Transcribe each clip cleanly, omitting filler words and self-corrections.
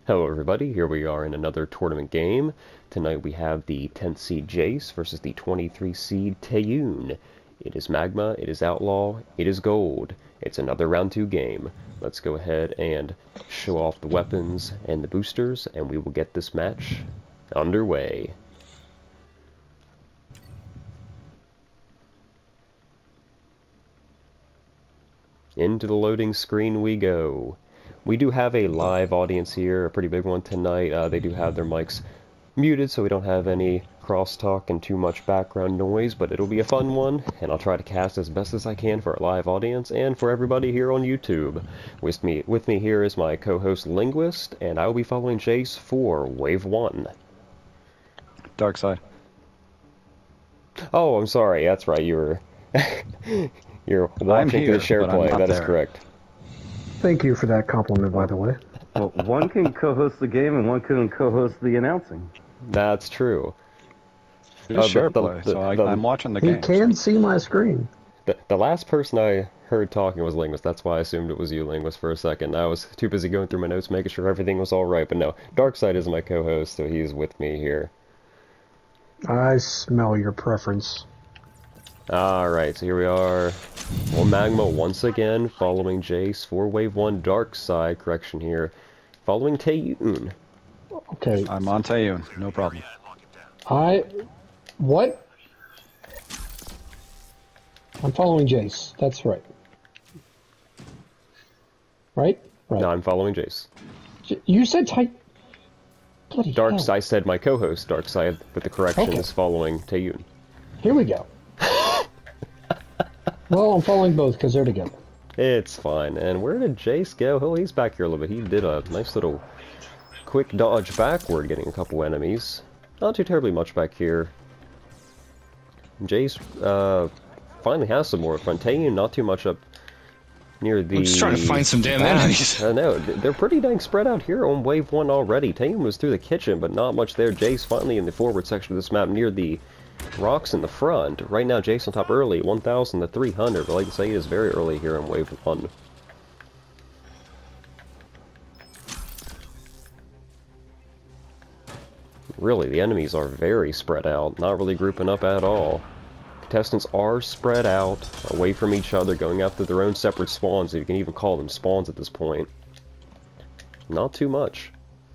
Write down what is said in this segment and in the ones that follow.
Hello everybody, here we are in another tournament game. Tonight we have the 10th seed Jace versus the 23 seed Tayewn. It is Magma, it is Outlaw, it is Gold. It's another round 2 game. Let's go ahead and show off the weapons and the boosters, and we will get this match underway. Into the loading screen we go. We do have a live audience here, a pretty big one tonight. They do have their mics muted, so we don't have any crosstalk and too much background noise, but it'll be a fun one, and I'll try to cast as best as I can for our live audience and for everybody here on YouTube. With me here is my co-host Linguist, and I will be following Jace for Wave 1. Dark side. Oh, I'm sorry, that's right, you were... You're watching the share play, that is correct. Thank you for that compliment, by the way. Well, one can co-host the game and one can co-host the announcing. That's true. It's share play, so I'm watching the game. You can see my screen. The last person I heard talking was Linguist. That's why I assumed it was you, Linguist, for a second. I was too busy going through my notes, making sure everything was all right. But no, Darkside is my co-host, so he's with me here. I smell your preference. Alright, so here we are. Well, Magma once again following Jace for Wave 1. Darkside, correction here, following Tayewn. Okay. I'm on Tayewn, no problem. What? I'm following Jace. That's right. Right? Right. No, I'm following Jace. You said Bloody Darkside, hell. I said my co-host, Darkside, with the correction, is following Tayewn. Here we go. Well, I'm following both because they're together. It's fine. And where did Jace go? Oh, he's back here a little bit. He did a nice little quick dodge backward, getting a couple enemies. Not too terribly much back here. Jace finally has some more front. Tayewn not too much up near the... I'm just trying to find some damn enemies. I know. They're pretty dang spread out here on Wave 1 already. Tayewn was through the kitchen, but not much there. Jace finally in the forward section of this map near the rocks in the front. Right now, Jace on top early, 1,000 to 300, but like I say, it is very early here in Wave 1. Really, the enemies are very spread out, not really grouping up at all. Contestants are spread out, away from each other, going after their own separate spawns, if you can even call them spawns at this point. Not too much.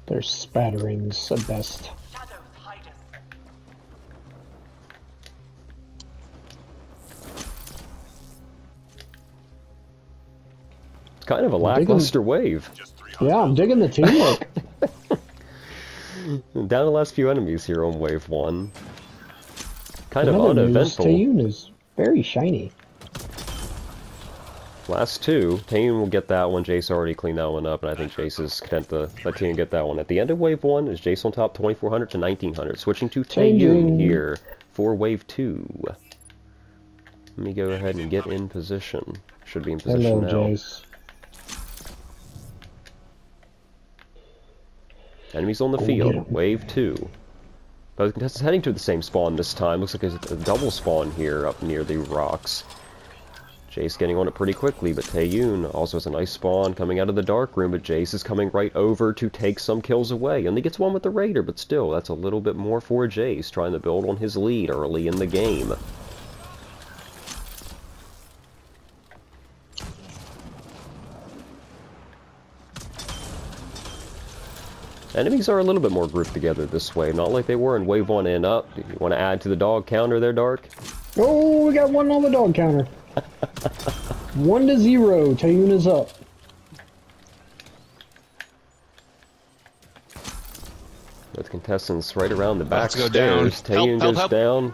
They're spatterings at best. Kind of a lackluster wave. Yeah, I'm digging the teamwork. Down the last few enemies here on Wave 1. Kind of Another uneventful. Tayewn is very shiny. Last two. Tayewn will get that one. Jace already cleaned that one up, and I think Jace is content to let Tayewn get that one. At the end of Wave 1 is Jace on top, 2,400 to 1,900. Switching to Tayewn here for Wave 2. Let me go ahead and get in position. Should be in position now. Jace. Enemies on the field, Wave 2. Both contestants heading to the same spawn this time. Looks like it's a double spawn here up near the rocks. Jace getting on it pretty quickly, but Tayewn also has a nice spawn coming out of the dark room, but Jace is coming right over to take some kills away. Only gets one with the Raider, but still, that's a little bit more for Jace, trying to build on his lead early in the game. Enemies are a little bit more grouped together this way, not like they were in Wave 1 and up. You want to add to the dog counter there, Dark? Oh, we got one on the dog counter. 1-0, Tayewn is up. With contestants right around the back Let's go stairs. down. Tayewn Help, goes help. down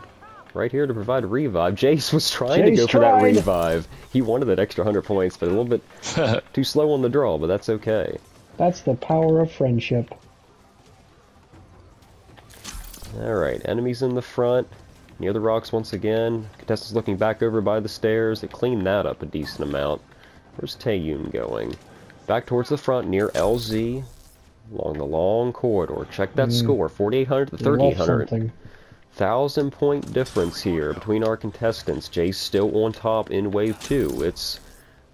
right here to provide a revive. Jace was trying to go for that revive. He wanted that extra 100 points, but a little bit too slow on the draw, but that's okay. That's the power of friendship. Alright, enemies in the front, near the rocks once again. Contestants looking back over by the stairs. They cleaned that up a decent amount. Where's Tayewn going? Back towards the front, near LZ, along the long corridor. Check that score, 4,800 to 1,300. 1,000-point difference here between our contestants. Jace still on top in Wave 2. It's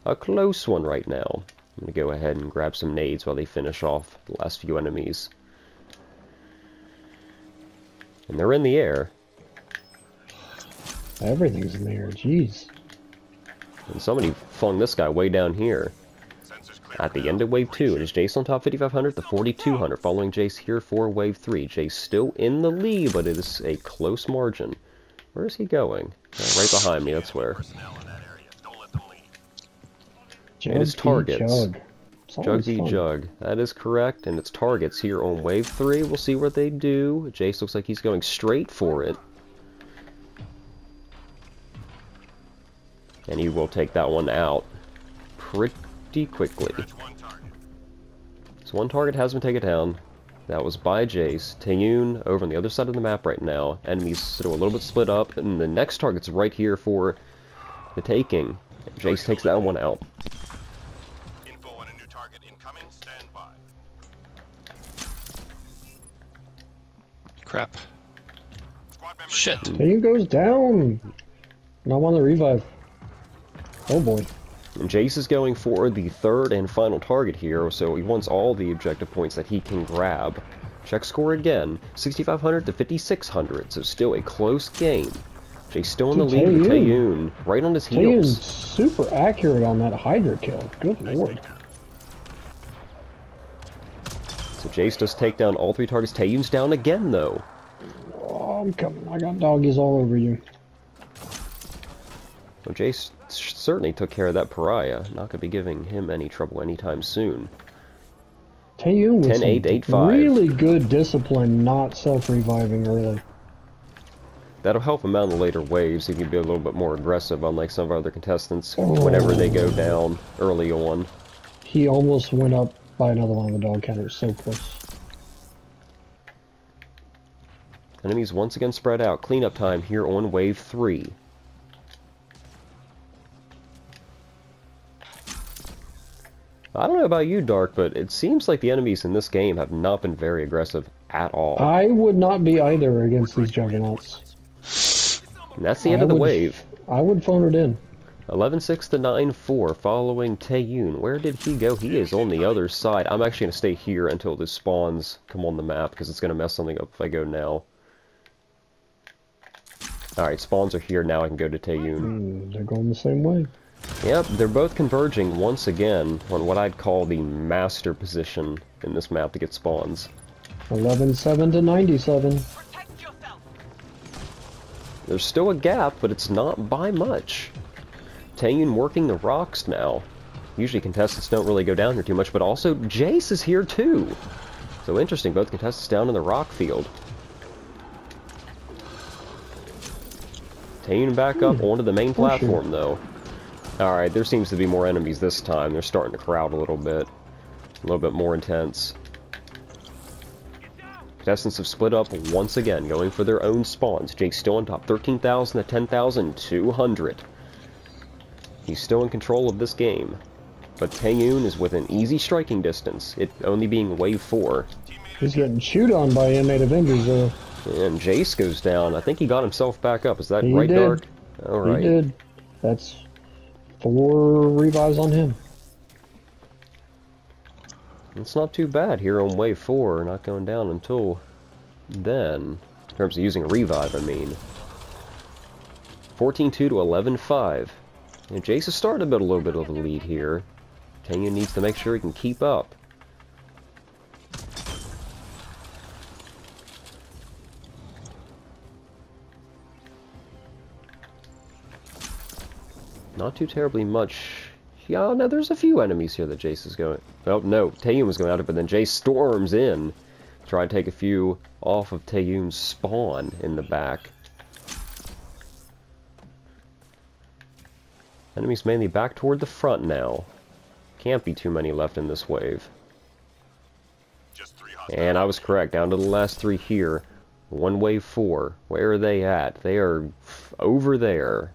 a close one right now. I'm going to go ahead and grab some nades while they finish off the last few enemies. And they're in the air. Everything's in the air, jeez. And somebody flung this guy way down here. At the end of Wave 2, it is Jace on top 5,500 to 4,200, following Jace here for Wave 3. Jace still in the lead, but it is a close margin. Where is he going? Right behind me, that's where. It is targets. Jug D Jug. That is correct, and it's targets here on Wave 3. We'll see what they do. Jace looks like he's going straight for it. And he will take that one out pretty quickly. So one target has been taken down. That was by Jace. Tayewn over on the other side of the map right now. Enemies still a little bit split up, and the next target's right here for the taking. Jace takes that one out. Info on a new target incoming. Stand by. Crap. Shit. Tayewn goes down. And I want the revive. Oh boy. And Jace is going for the third and final target here, so he wants all the objective points that he can grab. Check score again, 6,500 to 5,600, so still a close game. Jace still in the lead with Tayewn, right on his heels. Tayewn's super accurate on that Hydra kill, good lord. So Jace does take down all three targets. Tayewn's down again, though. Oh, I'm coming, I got doggies all over you. Well, Jace certainly took care of that pariah. Not going to be giving him any trouble anytime soon. Tayewn with 10.885. really good discipline, not self-reviving early. That'll help him out in the later waves. He can be a little bit more aggressive, unlike some of our other contestants, whenever they go down early on. He almost went up by another one of the dog counters, so close. Enemies once again spread out. Cleanup time here on Wave 3. I don't know about you, Dark, but it seems like the enemies in this game have not been very aggressive at all. I would not be either against these juggernauts. And that's the end of the wave. I would phone it in. 11-6 to 9-4 following Tayewn. Where did he go? He is on the other side. I'm actually going to stay here until the spawns come on the map, because it's going to mess something up if I go now. Alright, spawns are here. Now I can go to Tayewn. They're going the same way. Yep, they're both converging once again on what I'd call the master position in this map to get spawns. 11-7 to 97. There's still a gap, but it's not by much. Tayewn working the rocks now. Usually contestants don't really go down here too much, but also Jace is here too. So interesting, both contestants down in the rock field. Tayewn back up onto the main platform though. Alright, there seems to be more enemies this time. They're starting to crowd a little bit more intense. Contestants have split up once again, going for their own spawns. Jake's still on top, 13,000 to 10,200. He's still in control of this game. But Tayewn is within easy striking distance, it only being Wave 4. He's getting chewed on by inmate Avengers though. And Jace goes down. I think he got himself back up. Is that right, Dark? Alright. He did. That's 4 revives on him. It's not too bad here on Wave 4, not going down until then. In terms of using a revive, I mean. 14-2 to 11-5. And Jace has started a little bit of the lead here. Tayewn needs to make sure he can keep up. Not too terribly much. Yeah, no, there's a few enemies here that Jace is going... Oh, no, Tayewn was going out, but then Jace storms in. Try to take a few off of Tayewn's spawn in the back. Enemies mainly back toward the front now. Can't be too many left in this wave. And I was correct, down to the last 3 here. One Wave 4. Where are they at? They are over there.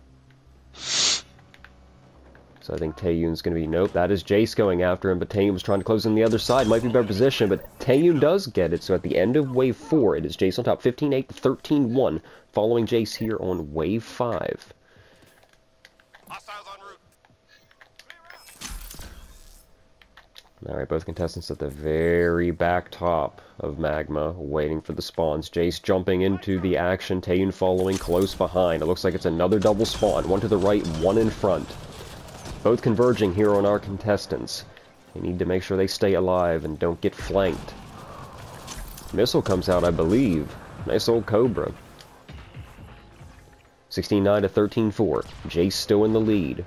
So I think Tayewn's going to be... Nope, that is Jace going after him, but Tayewn was trying to close in the other side. Might be better position, but Tayewn does get it. So at the end of Wave 4, it is Jace on top, 15-8 to 13-1, following Jace here on Wave 5. Hostiles en route. Alright, both contestants at the very back top of Magma, waiting for the spawns. Jace jumping into the action, Tayewn following close behind. It looks like it's another double spawn, one to the right, one in front. Both converging here on our contestants. They need to make sure they stay alive and don't get flanked. Missile comes out, I believe. Nice old Cobra. 16-9 to 13-4. Jace still in the lead.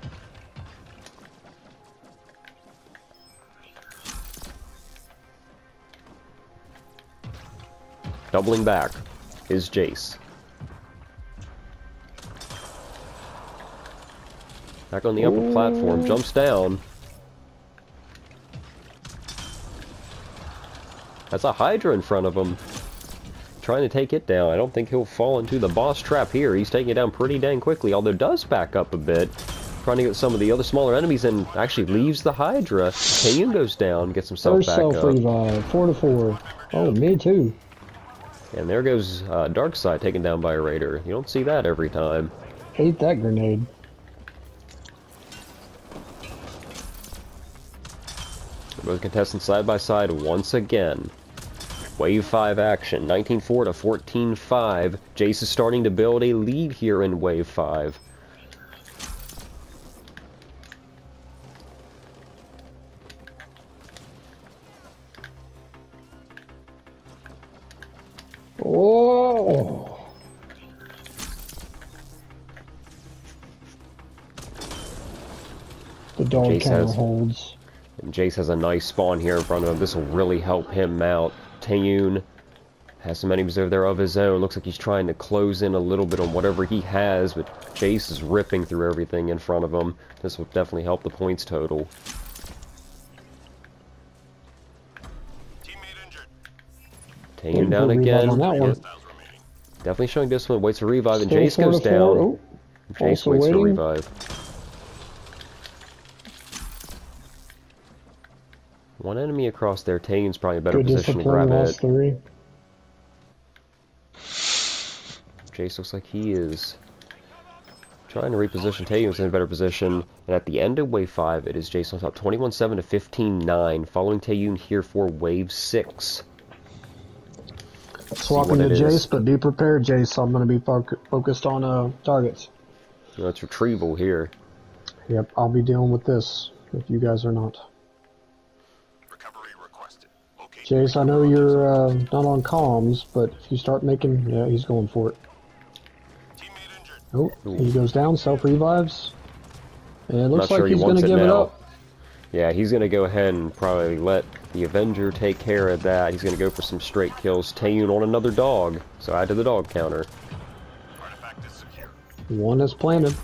Doubling back is Jace. Back on the upper platform, jumps down. That's a Hydra in front of him. Trying to take it down. I don't think he'll fall into the boss trap here. He's taking it down pretty dang quickly, although does back up a bit. Trying to get some of the other smaller enemies and actually leaves the Hydra. Tayewn goes down, gets himself back up. Self-revive, 4-4. Oh, me too. And there goes Darkseid taken down by a Raider. You don't see that every time. Hate that grenade. Both contestants side by side once again. Wave 5 action, 19-4 to 14-5. Jace is starting to build a lead here in Wave 5. Oh! The dog counter holds. And Jace has a nice spawn here in front of him. This will really help him out. Tayewn has some enemies over there of his own. Looks like he's trying to close in a little bit on whatever he has, but Jace is ripping through everything in front of him. This will definitely help the points total. Tayewn down again. On that one. Definitely showing discipline. Waits for revive, and Jace goes down. Oh, Jace waits for revive. One enemy across there. Tayewn's probably in a better position to grab it. Jace looks like he is trying to reposition. Tayewn's in a better position. And at the end of Wave 5, it is Jace on top. 21-7 to 15-9. Following Tayewn here for Wave 6. Swapping to Jace, but be prepared, Jace. I'm going to be focused on targets. You know, it's retrieval here. Yep, I'll be dealing with this if you guys are not. Recovery requested. Jace, I know you're not on comms, but if you start making... Yeah, he's going for it. Oh, he goes down, self-revives. And it looks like he's going to give it up. Yeah, he's going to go ahead and probably let the Avenger take care of that. He's going to go for some straight kills. Tayewn on another dog, so add to the dog counter. One is planted.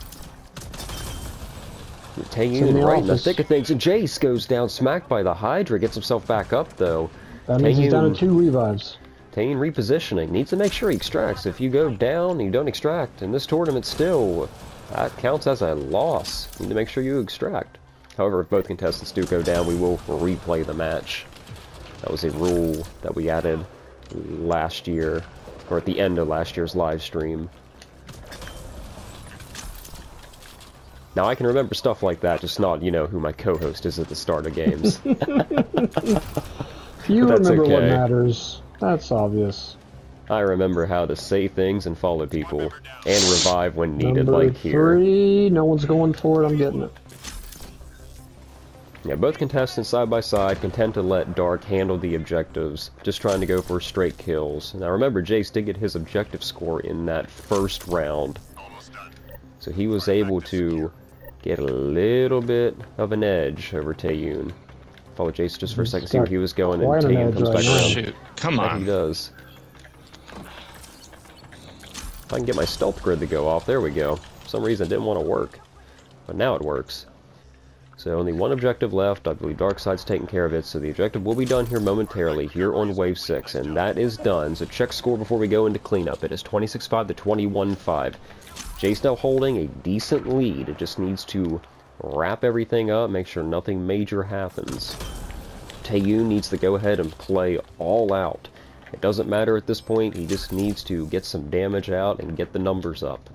Tayewn right in the thick of things, and Jace goes down, smacked by the Hydra, gets himself back up though. That means he's down to 2 revives. Tayewn repositioning, needs to make sure he extracts. If you go down and you don't extract in this tournament still, that counts as a loss. You need to make sure you extract. However, if both contestants do go down, we will replay the match. That was a rule that we added last year, or at the end of last year's live stream. Now I can remember stuff like that, just not, you know, who my co-host is at the start of games. You remember what matters. That's obvious. I remember how to say things and follow people, and revive when needed, Number like here. 3, no one's going for it, I'm getting it. Yeah, both contestants side by side, content to let Dark handle the objectives, just trying to go for straight kills. Now remember, Jace did get his objective score in that first round, so he was able to get a little bit of an edge over Tayewn. Follow Jace just for a second, see where he was going, and Tayewn comes back around. Shoot, come on. He does. If I can get my stealth grid to go off, there we go. For some reason it didn't want to work, but now it works. So only one objective left. I believe Darkseid's taking care of it, so the objective will be done here momentarily, here on Wave 6, and that is done. So check score before we go into cleanup. It is 26-5 to 21-5. Jace now holding a decent lead. It just needs to wrap everything up, make sure nothing major happens. Tayewn needs to go ahead and play all out. It doesn't matter at this point, he just needs to get some damage out and get the numbers up.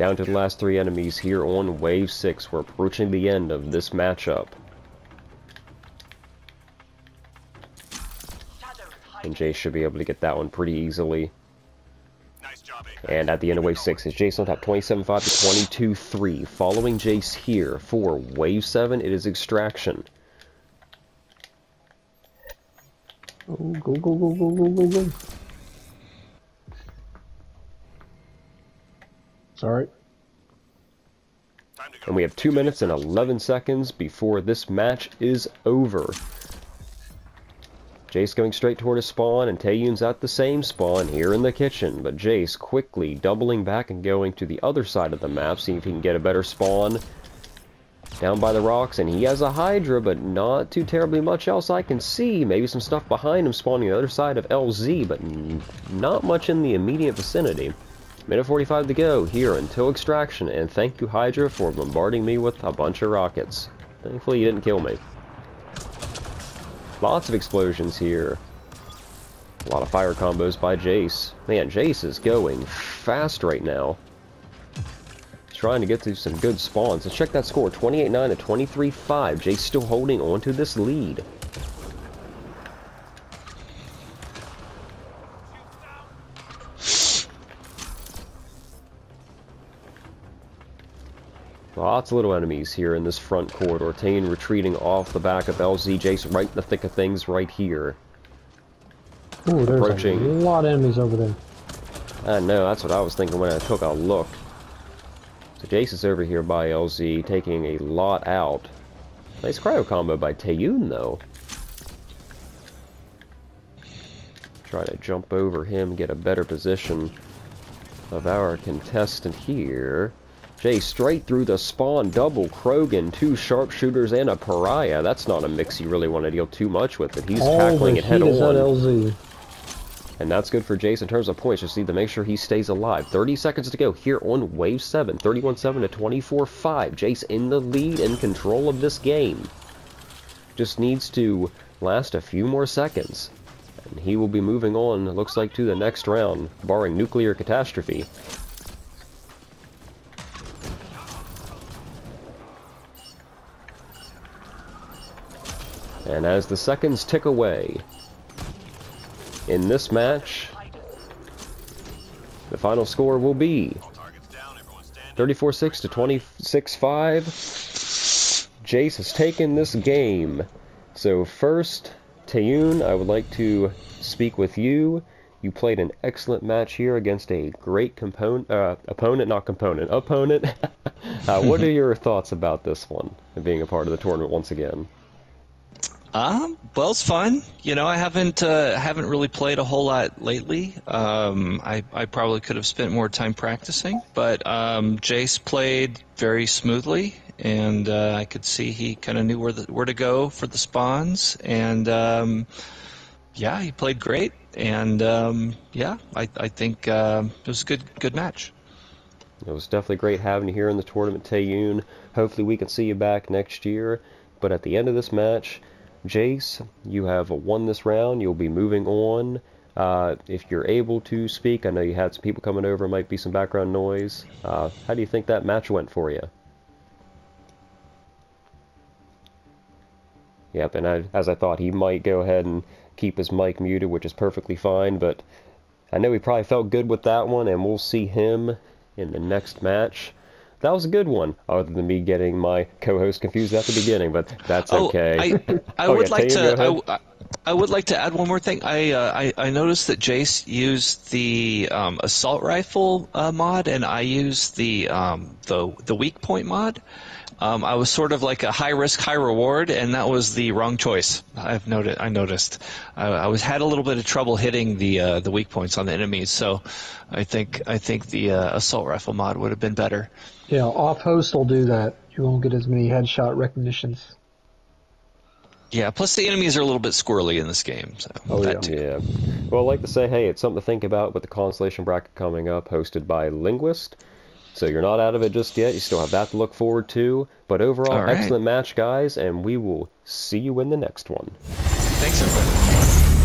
Down to the last 3 enemies here on Wave 6. We're approaching the end of this matchup. And Jace should be able to get that one pretty easily. Nice job, And at the end of Wave 6 is Jace on top 27-5 to 22-3. Following Jace here for Wave 7, it is Extraction. Oh, go, go, go, go, go, go, go. Sorry. And we have 2 minutes and 11 seconds before this match is over. Jace going straight toward his spawn, and Tayewn's at the same spawn here in the kitchen. But Jace quickly doubling back and going to the other side of the map, seeing if he can get a better spawn down by the rocks. And he has a Hydra, but not too terribly much else I can see. Maybe some stuff behind him spawning the other side of LZ, but not much in the immediate vicinity. Minute 45 to go here until Extraction, and thank you, Hydra, for bombarding me with a bunch of rockets. Thankfully you didn't kill me. Lots of explosions here. A lot of fire combos by Jace. Man, Jace is going fast right now. He's trying to get to some good spawns. Let's check that score. 28-9 to 23-5. Jace still holding on to this lead. Lots of little enemies here in this front corridor. Tayewn retreating off the back of LZ. Jace right in the thick of things right here. Ooh, there's a lot of enemies over there. I know, that's what I was thinking when I took a look. So Jace is over here by LZ, taking a lot out. Nice cryo combo by Tayewn, though. Try to jump over him, get a better position of our contestant here. Jace straight through the spawn, double Krogan, 2 sharpshooters, and a pariah. That's not a mix you really want to deal too much with, but he's tackling it head on. LZ. And that's good for Jace in terms of points. Just need to make sure he stays alive. 30 seconds to go here on Wave 7. 31-7 to 24-5. Jace in the lead and control of this game. Just needs to last a few more seconds. And he will be moving on, it looks like, to the next round, barring nuclear catastrophe. And as the seconds tick away, in this match, the final score will be 34-6 to 26-5. Jace has taken this game. So first, Tayewn, I would like to speak with you. You played an excellent match here against a great opponent. What are your thoughts about this one, and being a part of the tournament once again? Well, it's fun. You know, I haven't really played a whole lot lately. I probably could have spent more time practicing, but Jace played very smoothly, and I could see he kind of knew where to go for the spawns, and yeah, he played great, and yeah, I think it was a good match. It was definitely great having you here in the tournament, Tayewn. Hopefully we can see you back next year, but at the end of this match, Jace, you have won this round. You'll be moving on. If you're able to speak, I know you had some people coming over, might be some background noise. How do you think that match went for you? Yep, and as I thought, he might go ahead and keep his mic muted, which is perfectly fine, but I know he probably felt good with that one, and we'll see him in the next match. That was a good one, other than me getting my co-host confused at the beginning, but that's okay. I would like to add one more thing. I noticed that Jace used the assault rifle mod, and I used the weak point mod. I was sort of like a high risk, high reward, and that was the wrong choice. I noticed. I had a little bit of trouble hitting the weak points on the enemies, so I think the assault rifle mod would have been better. Yeah, off-host will do that. You won't get as many headshot recognitions. Yeah, plus the enemies are a little bit squirrely in this game. So yeah. Well, I'd like to say, hey, it's something to think about with the Constellation Bracket coming up, hosted by Linguist. So you're not out of it just yet. You still have that to look forward to. But overall, excellent match, guys, and we will see you in the next one. Thanks, everybody.